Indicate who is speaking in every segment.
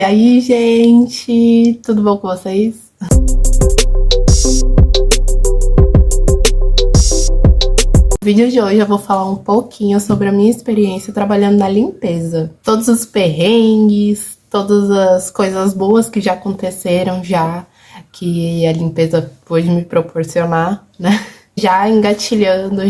Speaker 1: E aí, gente, tudo bom com vocês? No vídeo de hoje eu vou falar um pouquinho sobre a minha experiência trabalhando na limpeza. Todos os perrengues, todas as coisas boas que já aconteceram que a limpeza pôde me proporcionar, né? Já engatilhando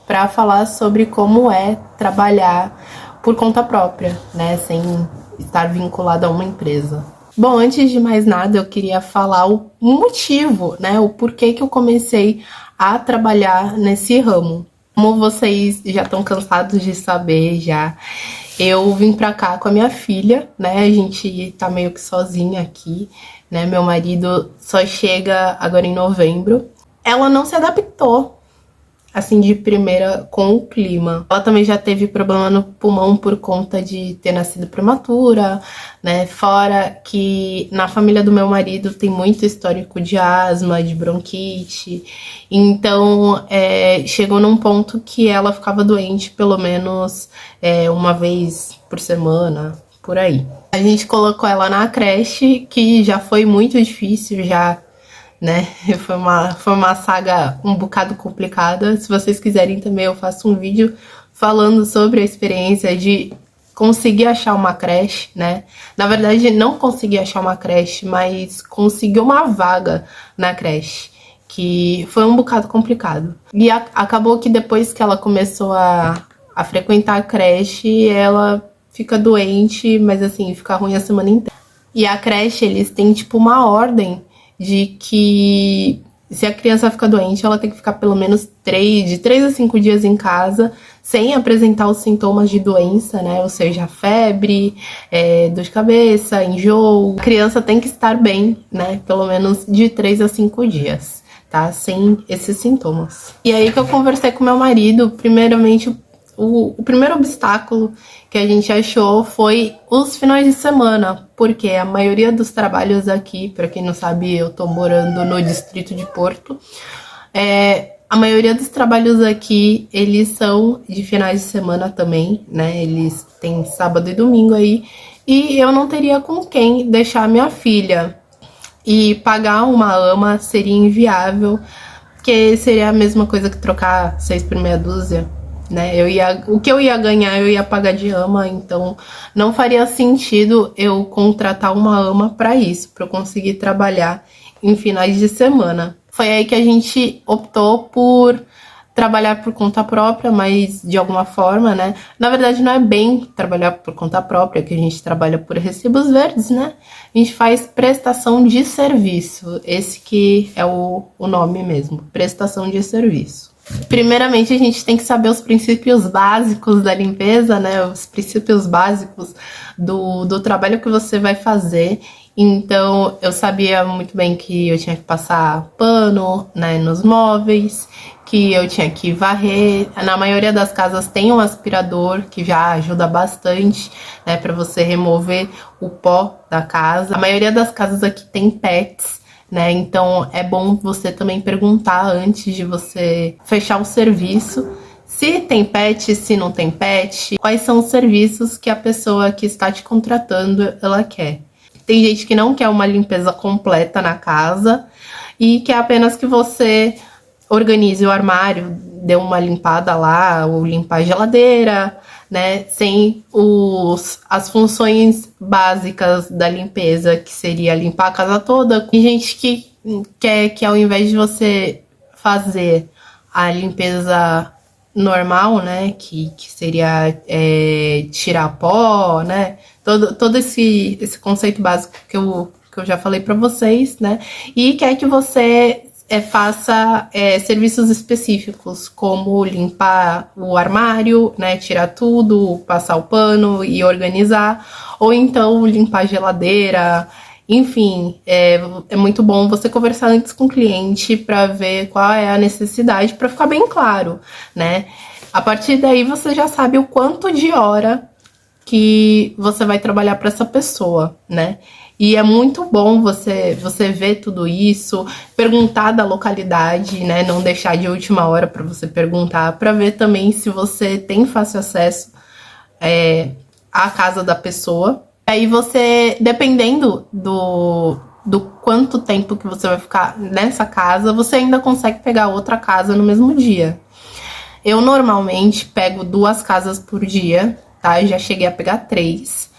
Speaker 1: para falar sobre como é trabalhar por conta própria, né? Sem estar vinculado a uma empresa. Bom, antes de mais nada, eu queria falar o motivo, né? O porquê que eu comecei a trabalhar nesse ramo. Como vocês já estão cansados de saber, eu vim pra cá com a minha filha, né? A gente tá meio que sozinha aqui, né? Meu marido só chega agora em novembro. Ela não se adaptou assim, de primeira com o clima. Ela também já teve problema no pulmão por conta de ter nascido prematura, né? Fora que na família do meu marido tem muito histórico de asma, de bronquite. Então, chegou num ponto que ela ficava doente pelo menos uma vez por semana, por aí. A gente colocou ela na creche, que já foi muito difícil, né? Foi uma saga um bocado complicada. Se vocês quiserem também eu faço um vídeo falando sobre a experiência de conseguir achar uma creche, né? Na verdade, não consegui achar uma creche, mas consegui uma vaga na creche, que foi um bocado complicado. E acabou que depois que ela começou a frequentar a creche, ela fica doente, mas assim, fica ruim a semana inteira. E a creche, eles têm tipo uma ordem de que se a criança fica doente, ela tem que ficar pelo menos de 3 a 5 dias em casa, sem apresentar os sintomas de doença, né? Ou seja, febre, dor de cabeça, enjoo. A criança tem que estar bem, né? Pelo menos de 3 a 5 dias, tá? Sem esses sintomas. E aí que eu conversei com meu marido, primeiramente, o primeiro obstáculo que a gente achou foi os finais de semana, porque a maioria dos trabalhos aqui, para quem não sabe, eu tô morando no distrito de Porto, a maioria dos trabalhos aqui, eles são de finais de semana também, né? Eles têm sábado e domingo aí, e eu não teria com quem deixar minha filha. E pagar uma ama seria inviável, porque seria a mesma coisa que trocar 6 por meia dúzia, né? O que eu ia ganhar, eu ia pagar de ama, então não faria sentido eu contratar uma ama para isso, para eu conseguir trabalhar em finais de semana. Foi aí que a gente optou por trabalhar por conta própria, mas de alguma forma, né? Na verdade, não é bem trabalhar por conta própria, que a gente trabalha por recibos verdes, né? A gente faz prestação de serviço, esse que é o nome mesmo, prestação de serviço. Primeiramente, a gente tem que saber os princípios básicos da limpeza, né? Os princípios básicos do trabalho que você vai fazer. Então, eu sabia muito bem que eu tinha que passar pano, né, nos móveis, que eu tinha que varrer. Na maioria das casas tem um aspirador, que já ajuda bastante, né, para você remover o pó da casa. A maioria das casas aqui tem pets, né? Então é bom você também perguntar antes de você fechar o serviço se tem pet, se não tem pet, quais são os serviços que a pessoa que está te contratando ela quer. Tem gente que não quer uma limpeza completa na casa e quer apenas que você organize o armário, dê uma limpada lá, ou limpar a geladeira, né? Sem as funções básicas da limpeza, que seria limpar a casa toda. Tem gente que quer que ao invés de você fazer a limpeza normal, né? Que seria tirar pó, né? Todo esse conceito básico que eu já falei para vocês, né? E quer que você faça serviços específicos, como limpar o armário, né, tirar tudo, passar o pano e organizar, ou então limpar a geladeira. Enfim, é muito bom você conversar antes com o cliente para ver qual é a necessidade, para ficar bem claro, né? A partir daí você já sabe o quanto de hora que você vai trabalhar para essa pessoa, né? E é muito bom você ver tudo isso, perguntar da localidade, né? Não deixar de última hora para você perguntar, para ver também se você tem fácil acesso à casa da pessoa, Aí você, dependendo do quanto tempo que você vai ficar nessa casa, você ainda consegue pegar outra casa no mesmo dia. Eu normalmente pego 2 casas por dia, tá? Eu já cheguei a pegar 3.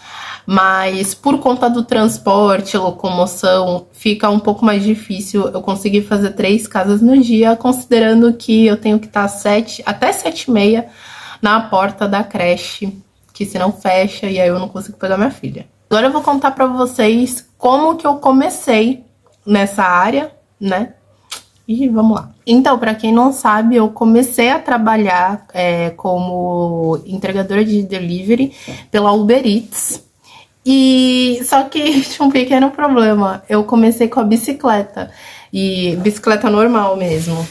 Speaker 1: Mas por conta do transporte, locomoção, fica um pouco mais difícil eu conseguir fazer 3 casas no dia, considerando que eu tenho que estar até 7h30 na porta da creche, que senão fecha e aí eu não consigo pegar minha filha. Agora eu vou contar pra vocês como que eu comecei nessa área, né? E vamos lá. Então, pra quem não sabe, eu comecei a trabalhar como entregadora de delivery pela Uber Eats. E só que tinha um pequeno problema. Eu comecei com a bicicleta, e bicicleta normal mesmo.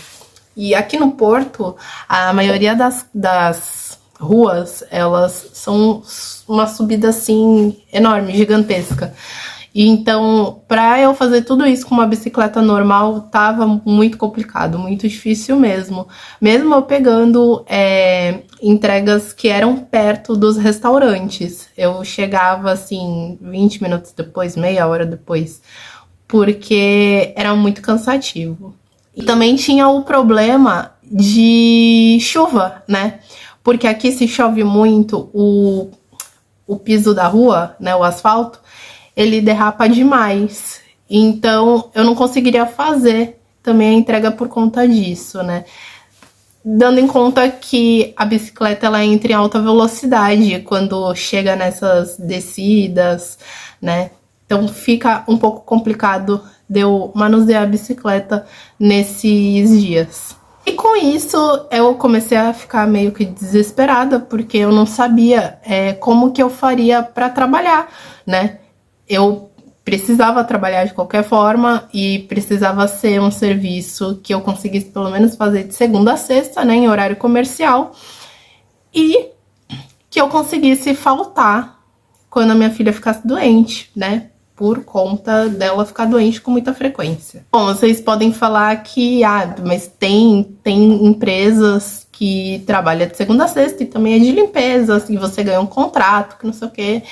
Speaker 1: E aqui no Porto, a maioria das ruas, elas são uma subida assim enorme, gigantesca. E então, pra eu fazer tudo isso com uma bicicleta normal, tava muito complicado, muito difícil mesmo. Mesmo eu pegando entregas que eram perto dos restaurantes. Eu chegava, assim, 20 minutos depois, meia hora depois, porque era muito cansativo. E também tinha o problema de chuva, né? Porque aqui se chove muito, o piso da rua, né, o asfalto, ele derrapa demais. Então, eu não conseguiria fazer também a entrega por conta disso, né? Dando em conta que a bicicleta, ela entra em alta velocidade quando chega nessas descidas, né? Então, fica um pouco complicado de eu manusear a bicicleta nesses dias. E com isso, eu comecei a ficar meio que desesperada, porque eu não sabia como que eu faria para trabalhar, né? Eu precisava trabalhar de qualquer forma e precisava ser um serviço que eu conseguisse pelo menos fazer de segunda a sexta, né, em horário comercial, e que eu conseguisse faltar quando a minha filha ficasse doente, né, por conta dela ficar doente com muita frequência. Bom, vocês podem falar que, mas tem empresas que trabalham de segunda a sexta e também é de limpeza, e você ganha um contrato, que não sei o quê.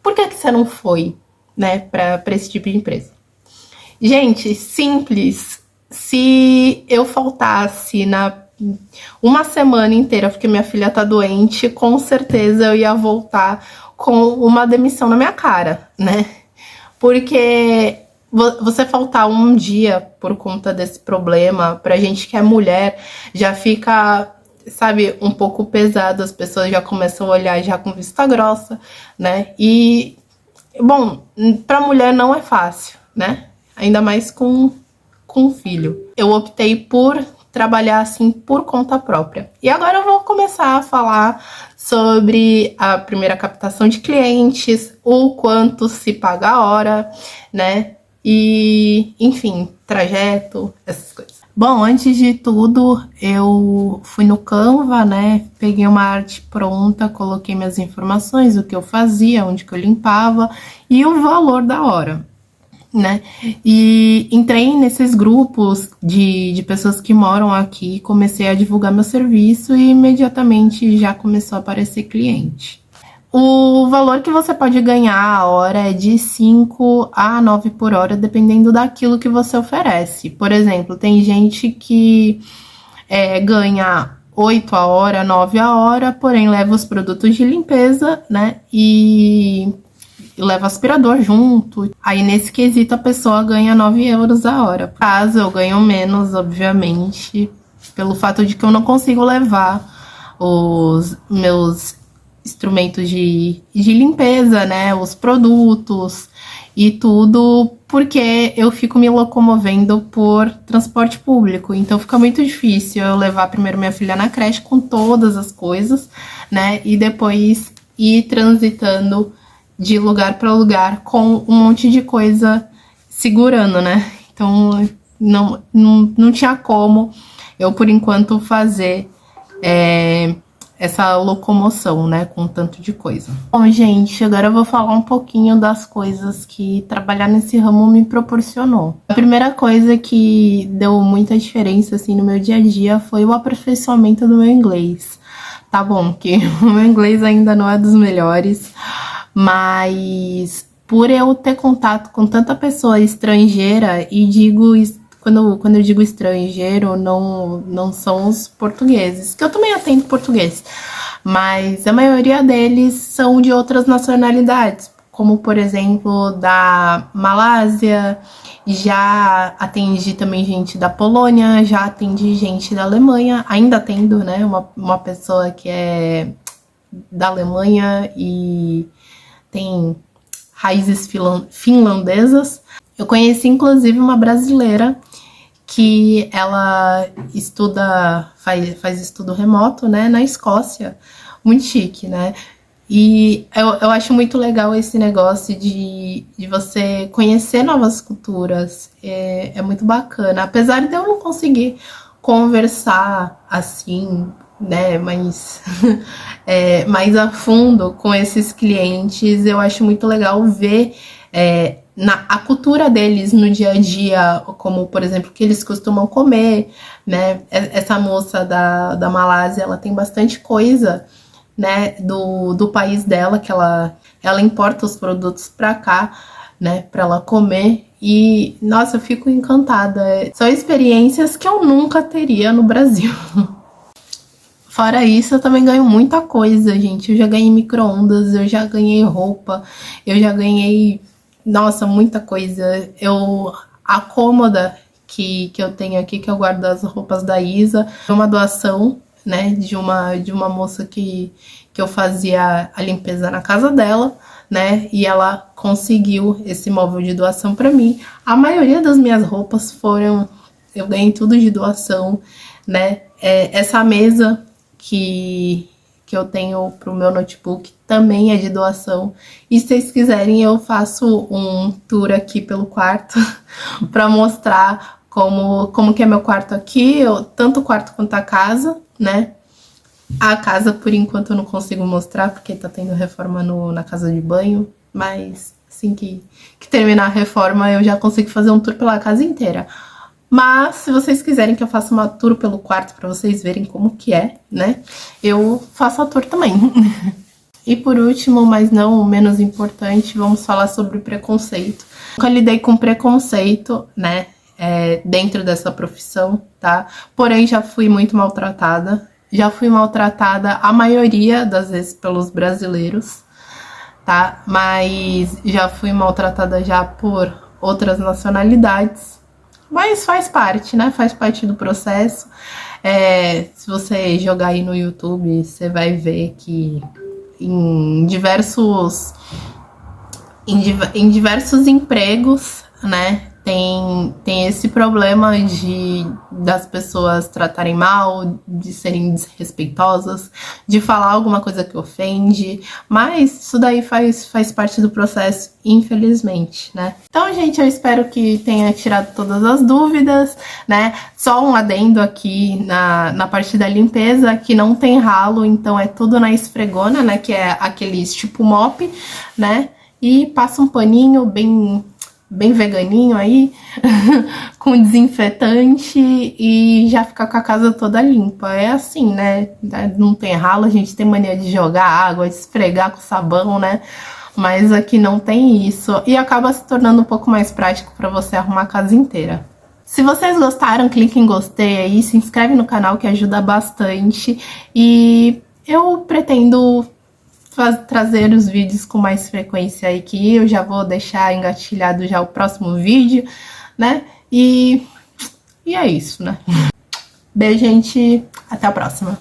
Speaker 1: Por que você não foi, né, para esse tipo de empresa? Gente, simples. Se eu faltasse uma semana inteira porque minha filha tá doente, com certeza eu ia voltar com uma demissão na minha cara, né? Porque você faltar um dia por conta desse problema, pra gente que é mulher, já fica, sabe, um pouco pesado. As pessoas já começam a olhar já com vista grossa, né? E, bom, pra mulher não é fácil, né? Ainda mais com filho. Eu optei por trabalhar assim por conta própria. E agora eu vou começar a falar sobre a primeira captação de clientes, o quanto se paga a hora, né? E, enfim, trajeto, essas coisas. Bom, antes de tudo, eu fui no Canva, né? Peguei uma arte pronta, coloquei minhas informações, o que eu fazia, onde que eu limpava e o valor da hora, né? E entrei nesses grupos de pessoas que moram aqui, comecei a divulgar meu serviço e imediatamente já começou a aparecer cliente. O valor que você pode ganhar a hora é de 5 a 9 por hora, dependendo daquilo que você oferece. Por exemplo, tem gente que ganha 8 a hora, 9 a hora, porém leva os produtos de limpeza, né? E leva aspirador junto. Aí, nesse quesito, a pessoa ganha 9 euros a hora. Caso eu ganho menos, obviamente, pelo fato de que eu não consigo levar os meus instrumentos de limpeza, né, os produtos e tudo, porque eu fico me locomovendo por transporte público, então fica muito difícil eu levar primeiro minha filha na creche com todas as coisas, né, e depois ir transitando de lugar para lugar com um monte de coisa segurando, né, então não tinha como eu, por enquanto, fazer essa locomoção, né, com tanto de coisa. Bom, gente, agora eu vou falar um pouquinho das coisas que trabalhar nesse ramo me proporcionou. A primeira coisa que deu muita diferença, assim, no meu dia a dia foi o aperfeiçoamento do meu inglês. Tá bom, que o meu inglês ainda não é dos melhores, mas por eu ter contato com tanta pessoa estrangeira, e quando eu digo estrangeiro, não são os portugueses, que eu também atendo português, mas a maioria deles são de outras nacionalidades, como por exemplo da Malásia, já atendi também gente da Polônia, já atendi gente da Alemanha, ainda atendo, né, uma pessoa que é da Alemanha e tem raízes finlandesas. Eu conheci inclusive uma brasileira que ela faz estudo remoto, né, na Escócia. Muito chique, né? E eu acho muito legal esse negócio de você conhecer novas culturas. É muito bacana. Apesar de eu não conseguir conversar assim, né, mais a fundo com esses clientes, eu acho muito legal ver a cultura deles no dia a dia, como, por exemplo, o que eles costumam comer, né? Essa moça da Malásia, ela tem bastante coisa, né, do país dela, que ela importa os produtos pra cá, né, pra ela comer. E, nossa, eu fico encantada. São experiências que eu nunca teria no Brasil. Fora isso, eu também ganho muita coisa, gente. Eu já ganhei micro-ondas, eu já ganhei roupa, eu já ganhei, nossa, muita coisa. A cômoda que eu tenho aqui, que eu guardo as roupas da Isa, é uma doação, né, de uma moça que eu fazia a limpeza na casa dela, né, e ela conseguiu esse móvel de doação para mim. A maioria das minhas roupas eu ganhei tudo de doação, né. Essa mesa que eu tenho pro meu notebook também é de doação. E se vocês quiserem, eu faço um tour aqui pelo quarto para mostrar como que é meu quarto aqui, tanto o quarto quanto a casa, né? A casa, por enquanto, eu não consigo mostrar, porque tá tendo reforma na casa de banho, mas assim que terminar a reforma, eu já consigo fazer um tour pela casa inteira. Mas, se vocês quiserem que eu faça uma tour pelo quarto pra vocês verem como que é, né? Eu faço a tour também. E por último, mas não menos importante, vamos falar sobre preconceito. Nunca lidei com preconceito, né? Dentro dessa profissão, tá? Porém, já fui muito maltratada. Já fui maltratada a maioria das vezes pelos brasileiros, tá? Mas já fui maltratada já por outras nacionalidades. Mas faz parte, né? Faz parte do processo. Se você jogar aí no YouTube, você vai ver que em diversos empregos, né, tem esse problema das pessoas tratarem mal, de serem desrespeitosas, de falar alguma coisa que ofende, mas isso daí faz parte do processo, infelizmente, né? Então, gente, eu espero que tenha tirado todas as dúvidas, né? Só um adendo aqui na parte da limpeza, que não tem ralo, então é tudo na esfregona, né, que é aqueles tipo mop, né? E passa um paninho bem veganinho aí, com desinfetante, e já fica com a casa toda limpa. É assim, né? Não tem ralo, a gente tem mania de jogar água, de esfregar com sabão, né? Mas aqui não tem isso, e acaba se tornando um pouco mais prático para você arrumar a casa inteira. Se vocês gostaram, clique em gostei aí, se inscreve no canal que ajuda bastante, e eu pretendo trazer os vídeos com mais frequência aí, que eu já vou deixar engatilhado já o próximo vídeo, né? E é isso, né? Beijo, gente. Até a próxima.